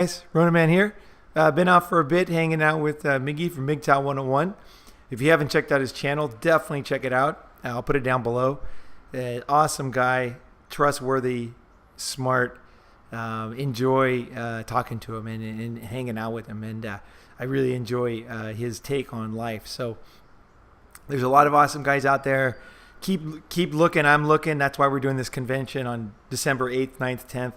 Guys, Ronin Man here. Been out for a bit hanging out with Miggy from MGTOW 101. If you haven't checked out his channel, definitely check it out. I'll put it down below. Awesome guy, trustworthy, smart. Enjoy talking to him and hanging out with him. And I really enjoy his take on life. So there's a lot of awesome guys out there. Keep looking. I'm looking. That's why we're doing this convention on December 8th, 9th, 10th.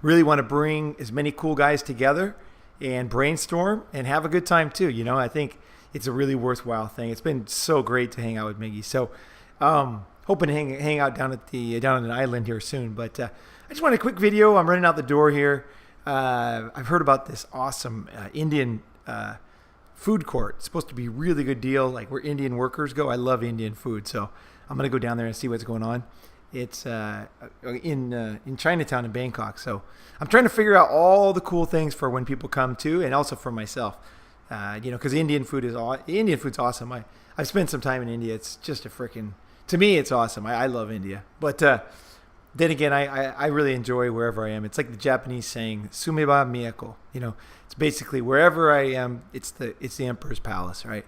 Really want to bring as many cool guys together and brainstorm and have a good time too. You know, I think it's a really worthwhile thing. It's been so great to hang out with Miggy. So hoping to hang out down on an island here soon. But I just want a quick video. I'm running out the door here. I've heard about this awesome Indian food court. It's supposed to be a really good deal, like where Indian workers go. I love Indian food, so I'm gonna go down there and see what's going on. It's in Chinatown in Bangkok. So I'm trying to figure out all the cool things for when people come too, and also for myself. You know, because Indian food's awesome. I've spent some time in India. It's just to me, it's awesome. I love India. But then again, I really enjoy wherever I am. It's like the Japanese saying, "Sumeba miyako." You know, it's basically wherever I am, it's the emperor's palace, right?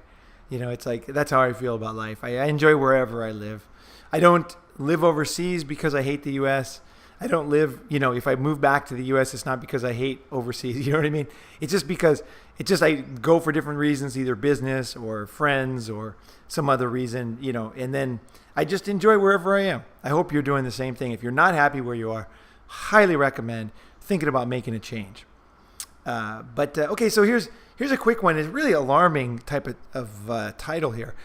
You know, it's like that's how I feel about life. I enjoy wherever I live. I don't live overseas because I hate the U.S. I don't live, you know, if I move back to the U.S., it's not because I hate overseas. You know what I mean? It's just because I go for different reasons, either business or friends or some other reason, you know, and then I just enjoy wherever I am. I hope you're doing the same thing. If you're not happy where you are, highly recommend thinking about making a change. Okay, so here's a quick one. It's a really alarming type of title here.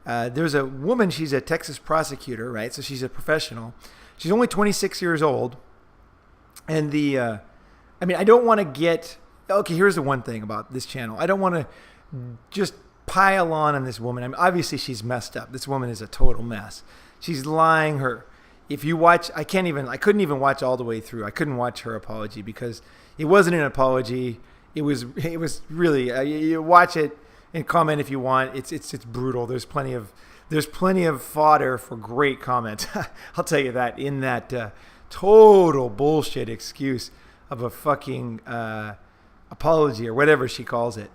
There's a woman, she's a Texas prosecutor, right? So she's a professional. She's only 26 years old. And I don't want to okay, here's the one thing about this channel. I don't want to just pile on this woman. I mean, obviously she's messed up. This woman is a total mess. She's lying. If you watch, I couldn't even watch all the way through. I couldn't watch her apology because it wasn't an apology. It was really, you watch it and comment if you want. It's brutal. There's plenty of fodder for great comments. I'll tell you that in that total bullshit excuse of a fucking apology or whatever she calls it.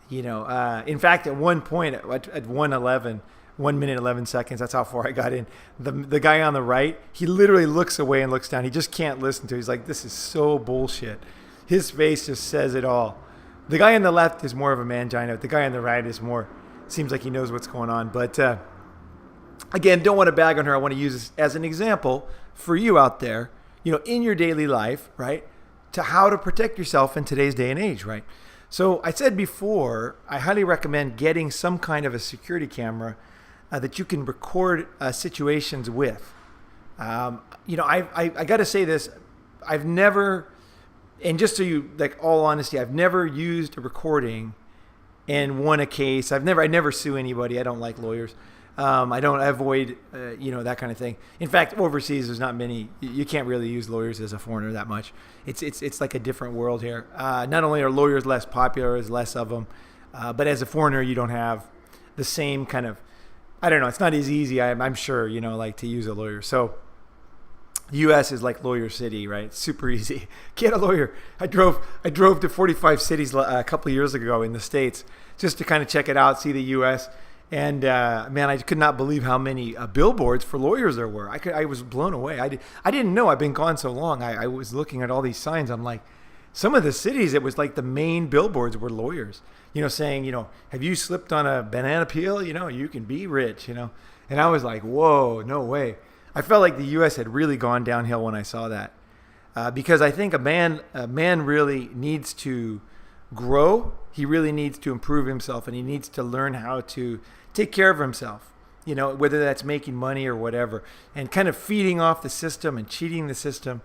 You know, in fact, at one point at 1 minute 11 seconds, that's how far I got in. The guy on the right, he literally looks away and looks down. He just can't listen to it. He's like, this is so bullshit. His face just says it all. The guy on the left is more of a mangina. The guy on the right seems like he knows what's going on. But again, don't want to bag on her. I want to use this as an example for you out there, you know, in your daily life, right? To how to protect yourself in today's day and age, right? So I said before, I highly recommend getting some kind of a security camera that you can record situations with. You know, I got to say this. I've never... And just so you, like, all honesty, I've never used a recording and won a case. I never sue anybody. I don't like lawyers. I avoid, you know, that kind of thing. In fact, overseas, there's not many. You can't really use lawyers as a foreigner that much. It's like a different world here. Not only are lawyers less popular, there's less of them, but as a foreigner, you don't have the same kind of, I don't know. It's not as easy, I'm sure, you know, like to use a lawyer. So U.S. is like lawyer city, right? Super easy. Get a lawyer. I drove to 45 cities a couple of years ago in the States just to kind of check it out, see the U.S. And man, I could not believe how many billboards for lawyers there were. I was blown away. I didn't know. I've been gone so long. I was looking at all these signs. I'm like, some of the cities, it was like the main billboards were lawyers, you know, saying, you know, have you slipped on a banana peel? You know, you can be rich, you know. And I was like, whoa, no way. I felt like the U.S. had really gone downhill when I saw that, because I think a man really needs to grow. He really needs to improve himself, and he needs to learn how to take care of himself. You know, whether that's making money or whatever, and kind of feeding off the system and cheating the system.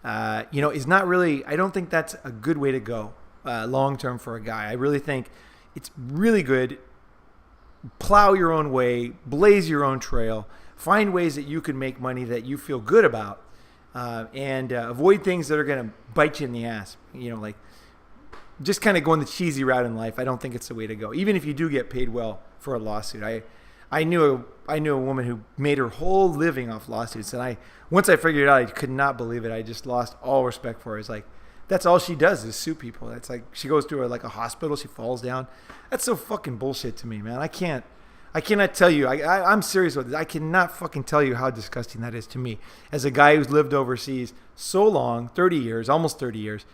You know, is not really. I don't think that's a good way to go long term for a guy. I really think it's really good. Plow your own way, blaze your own trail. Find ways that you can make money that you feel good about, and avoid things that are going to bite you in the ass. You know, like just kind of going the cheesy route in life. I don't think it's the way to go. Even if you do get paid well for a lawsuit. I knew a woman who made her whole living off lawsuits, and once I figured it out, I could not believe it. I just lost all respect for her. It's like, That's all she does is sue people. That's like she goes to like a hospital, she falls down. That's so fucking bullshit to me, man. I cannot tell you. I'm serious with this. I cannot fucking tell you how disgusting that is to me as a guy who's lived overseas so long, 30 years, almost 30 years.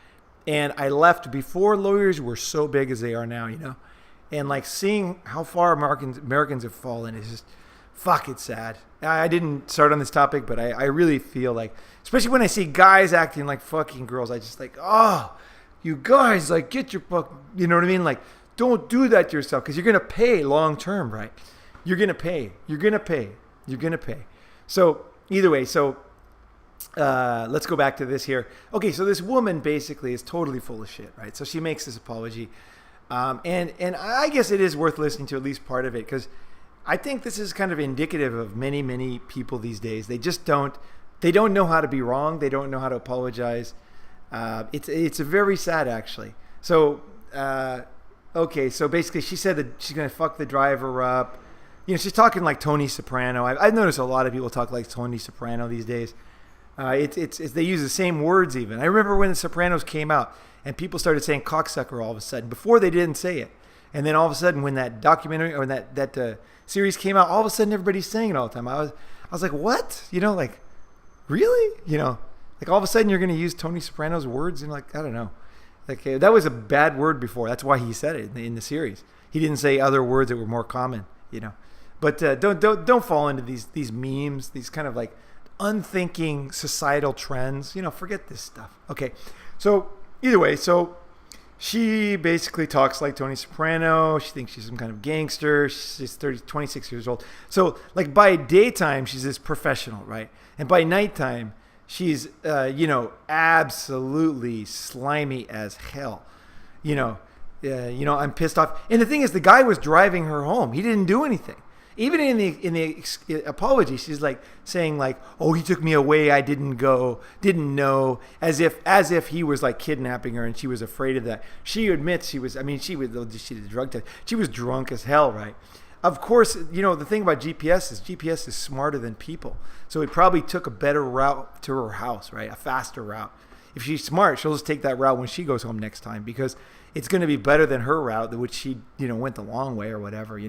And I left before lawyers were so big as they are now, you know. And like seeing how far Americans have fallen is just, fuck, it's sad. I didn't start on this topic, but I really feel like, especially when I see guys acting like fucking girls, I just like, oh, you guys, like, get your fuck, you know what I mean? Like, don't do that to yourself because you're going to pay long term, right? You're going to pay. You're going to pay. You're going to pay. So either way, let's go back to this here. Okay, so this woman basically is totally full of shit, right? So she makes this apology. And I guess it is worth listening to at least part of it because I think this is kind of indicative of many, many people these days. They just don't know how to be wrong. They don't know how to apologize. It's very sad, actually. So, okay, so basically she said that she's going to fuck the driver up. You know, she's talking like Tony Soprano. I've noticed a lot of people talk like Tony Soprano these days. They use the same words even. I remember when The Sopranos came out and people started saying cocksucker all of a sudden. Before they didn't say it. And then all of a sudden when that documentary or that series came out, all of a sudden everybody's saying it all the time. I was like, what? You know, like, really? You know, like all of a sudden you're going to use Tony Soprano's words and like, I don't know. Like that was a bad word before. That's why he said it in the series. He didn't say other words that were more common, you know. But don't fall into these memes, these kind of like unthinking societal trends. You know, forget this stuff. Okay, so either way, so she basically talks like Tony Soprano. She thinks she's some kind of gangster. She's 26 years old. So like by daytime, she's this professional, right? And by nighttime, she's, absolutely slimy as hell. I'm pissed off. And the thing is, the guy was driving her home. He didn't do anything. Even in the apology, she's like saying like, "Oh, he took me away. I didn't know," as if he was like kidnapping her and she was afraid of that. She admits she did a drug test. She was drunk as hell, right? Of course, the thing about GPS is smarter than people. So it probably took a better route to her house, right? A faster route. If she's smart, she'll just take that route when she goes home next time because it's going to be better than her route, which she, went the long way or whatever,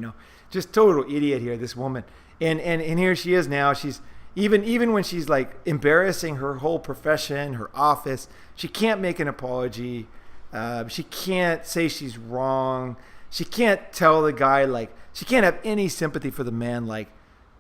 Just total idiot here, this woman. And here she is now. She's even when she's like embarrassing her whole profession, her office, she can't make an apology. She can't say she's wrong. She can't tell the guy, like, she can't have any sympathy for the man. Like,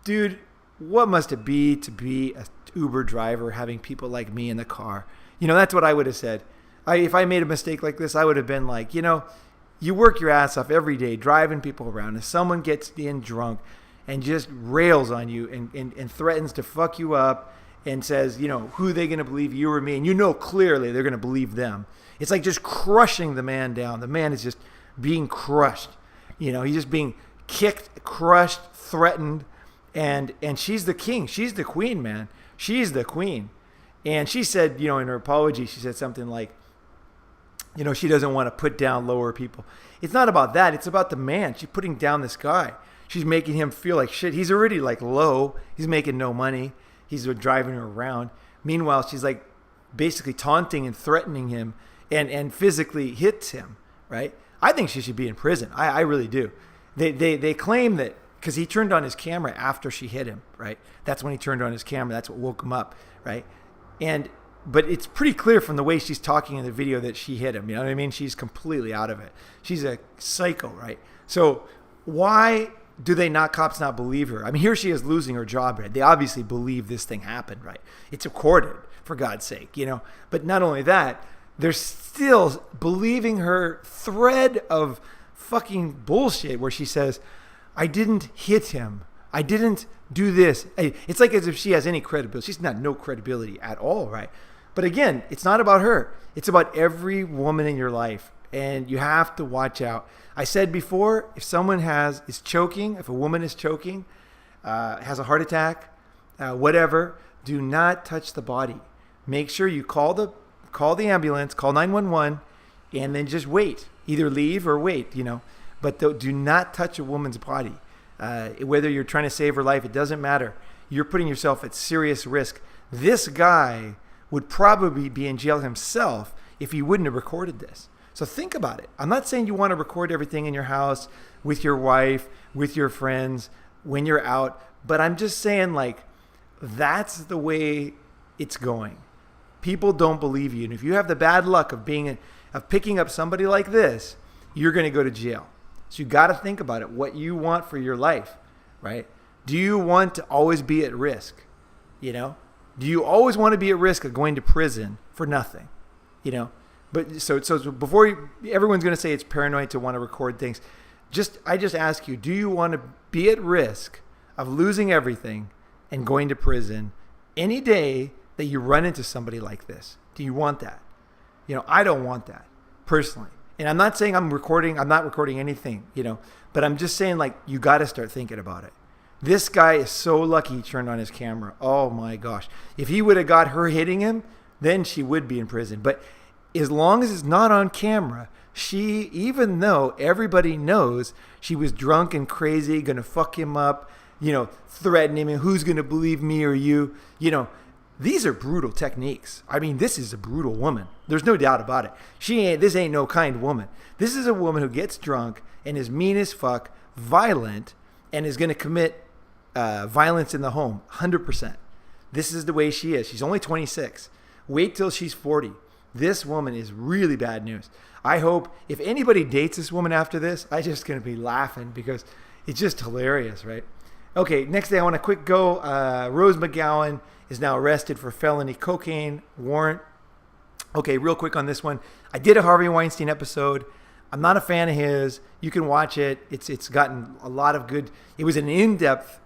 dude, what must it be to be an Uber driver having people like me in the car? That's what I would have said. If I made a mistake like this, I would have been like, you work your ass off every day driving people around. If someone gets in drunk and just rails on you and threatens to fuck you up and says, who are they going to believe, you or me? And clearly they're going to believe them. It's like just crushing the man down. The man is just being crushed. He's just being kicked, crushed, threatened. And she's the king. She's the queen, man. She's the queen. And she said, in her apology, she said something like, she doesn't want to put down lower people. It's not about that. It's about the man. She's putting down this guy. She's making him feel like shit. He's already like low. He's making no money. He's driving her around. Meanwhile, she's like basically taunting and threatening him and physically hits him, right? I think she should be in prison. I really do. They claim that because he turned on his camera after she hit him, right? That's when he turned on his camera. That's what woke him up, right? But it's pretty clear from the way she's talking in the video that she hit him. You know what I mean? She's completely out of it. She's a psycho, right? So why do cops not believe her? I mean, here she is losing her job, right? They obviously believe this thing happened, right? It's recorded, for God's sake, But not only that, they're still believing her thread of fucking bullshit where she says, I didn't hit him. I didn't do this. It's like as if she has any credibility. She's not no credibility at all, right? But again, it's not about her. It's about every woman in your life. And you have to watch out. I said before, if someone is choking, if a woman is choking, has a heart attack, whatever, do not touch the body. Make sure you call the ambulance, call 911, and then just wait. Either leave or wait, But do not touch a woman's body. Whether you're trying to save her life, it doesn't matter. You're putting yourself at serious risk. This guy would probably be in jail himself if he wouldn't have recorded this. So think about it. I'm not saying you want to record everything in your house, with your wife, with your friends, when you're out, but I'm just saying, like, that's the way it's going. People don't believe you. And if you have the bad luck of picking up somebody like this, you're going to go to jail. So you got to think about it, what you want for your life, right? Do you want to always be at risk? You know, do you always want to be at risk of going to prison for nothing? You know, but so before everyone's going to say it's paranoid to want to record things. I just ask you, do you want to be at risk of losing everything and going to prison any day that you run into somebody like this? Do you want that? You know, I don't want that personally. And I'm not saying I'm not recording anything, you know, but I'm just saying, like, you got to start thinking about it. This guy is so lucky he turned on his camera. Oh my gosh. If he would have got her hitting him, then she would be in prison. But as long as it's not on camera, even though everybody knows she was drunk and crazy, going to fuck him up, you know, threatening him, who's going to believe me or you, you know, these are brutal techniques. I mean, this is a brutal woman. There's no doubt about it. This ain't no kind woman. This is a woman who gets drunk and is mean as fuck, violent, and is going to commit violence in the home, 100%. This is the way she is. She's only 26. Wait till she's 40. This woman is really bad news. I hope if anybody dates this woman after this, I'm just going to be laughing because it's just hilarious, right? Okay, next thing I want to quick go. Rose McGowan is now arrested for felony cocaine warrant. Okay, real quick on this one. I did a Harvey Weinstein episode. I'm not a fan of his. You can watch it. It's gotten a lot of good. It was an in-depth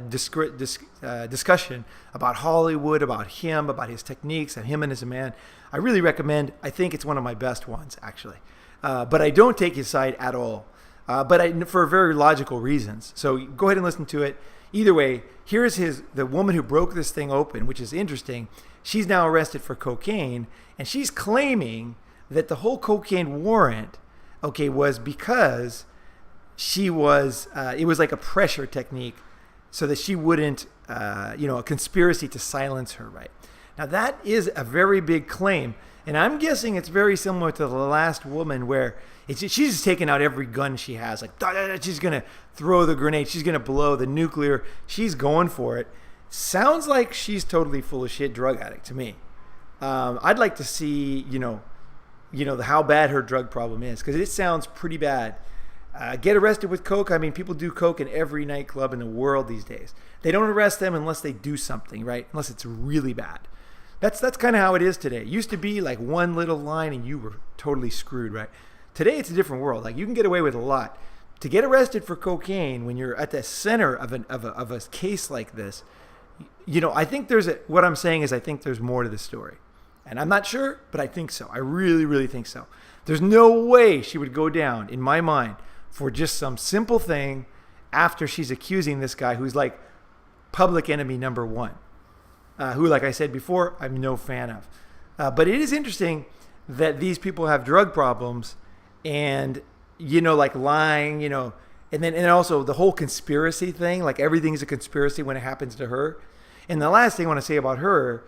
discussion about Hollywood, about him, about his techniques, and him and as a man. I really recommend. I think it's one of my best ones, actually. But I don't take his side at all. For very logical reasons. So go ahead and listen to it. Either way, here's the woman who broke this thing open, which is interesting. She's now arrested for cocaine, and she's claiming that the whole cocaine warrant, okay, was because it was like a pressure technique so that she wouldn't, a conspiracy to silence her, right? Now, that is a very big claim, and I'm guessing it's very similar to the last woman where she's just taking out every gun she has. Like, she's going to throw the grenade. She's going to blow the nuclear. She's going for it. Sounds like she's totally full of shit drug addict to me. I'd like to see, how bad her drug problem is, because it sounds pretty bad. Get arrested with coke. I mean, people do coke in every nightclub in the world these days. They don't arrest them unless they do something, right? Unless it's really bad. That's kind of how it is today. It used to be like one little line and you were totally screwed, right? Today it's a different world. Like, you can get away with a lot. To get arrested for cocaine when you're at the center of a case like this, I think what I'm saying is I think there's more to the story. And I'm not sure, but I think so. I really, really think so. There's no way she would go down, in my mind, for just some simple thing after she's accusing this guy who's like public enemy number one, who, like I said before, I'm no fan of. But it is interesting that these people have drug problems and, like lying, and then also the whole conspiracy thing, like everything's a conspiracy when it happens to her. And the last thing I want to say about her,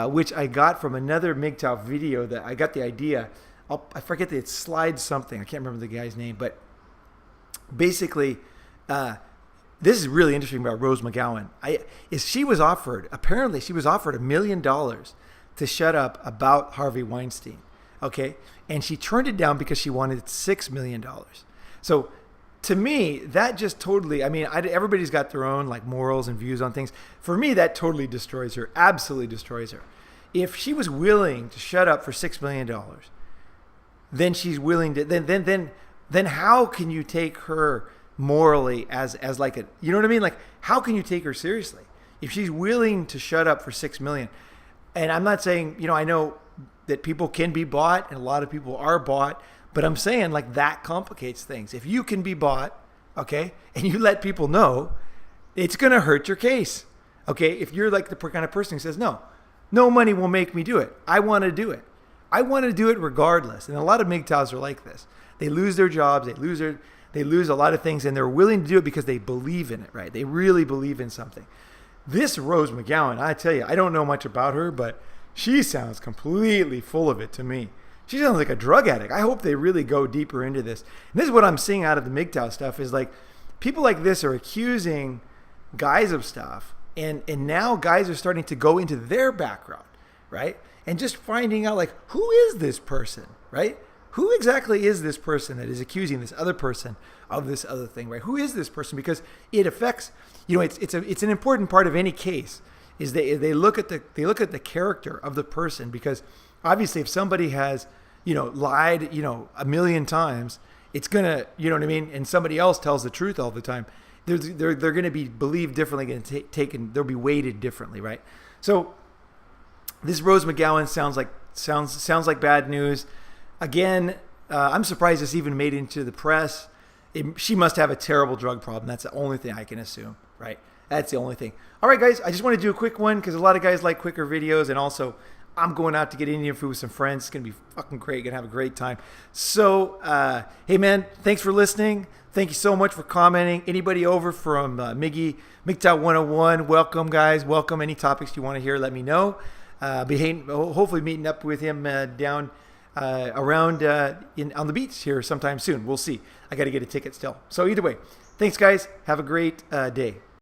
which I got from another MGTOW video that I got the idea. I forget that it's Slide something. I can't remember the guy's name, but basically, this is really interesting about Rose McGowan. She was offered $1 million to shut up about Harvey Weinstein. Okay. And she turned it down because she wanted $6 million. So to me, that just totally, everybody's got their own like morals and views on things. For me, that totally destroys her, absolutely destroys her. If she was willing to shut up for $6 million, then she's willing to, then how can you take her morally as like a, you know what I mean? Like, how can you take her seriously if she's willing to shut up for $6 million? And I'm not saying, I know that people can be bought and a lot of people are bought, but I'm saying like that complicates things. If you can be bought, okay, and you let people know, it's going to hurt your case. Okay. If you're like the kind of person who says, no money will make me do it. I want to do it. I want to do it regardless. And a lot of MGTOWs are like this. They lose their jobs. They lose a lot of things, and they're willing to do it because they believe in it, right? They really believe in something. This Rose McGowan, I tell you, I don't know much about her, but She sounds completely full of it to me. She sounds like a drug addict. I hope they really go deeper into this. And this is what I'm seeing out of the MGTOW stuff is like people like this are accusing guys of stuff. And now guys are starting to go into their background, right? And just finding out like, who is this person, right? Who exactly is this person that is accusing this other person of this other thing, right? Who is this person? Because it affects, it's an important part of any case is they look at the character of the person, because obviously if somebody has, lied, a million times, it's gonna, you know what I mean? And somebody else tells the truth all the time. They're going to be believed differently and taken. They'll be weighted differently, right? So this Rose McGowan sounds like bad news. Again, I'm surprised this even made it into the press. She must have a terrible drug problem. That's the only thing I can assume, right? That's the only thing. All right, guys, I just want to do a quick one because a lot of guys like quicker videos, and also I'm going out to get Indian food with some friends. It's going to be fucking great. Going to have a great time. So, hey, man, thanks for listening. Thank you so much for commenting. Anybody over from MGTOW 101, welcome, guys. Welcome. Any topics you want to hear, let me know. Hopefully meeting up with him down around on the beach here sometime soon. We'll see. I got to get a ticket still. So either way, thanks, guys. Have a great day.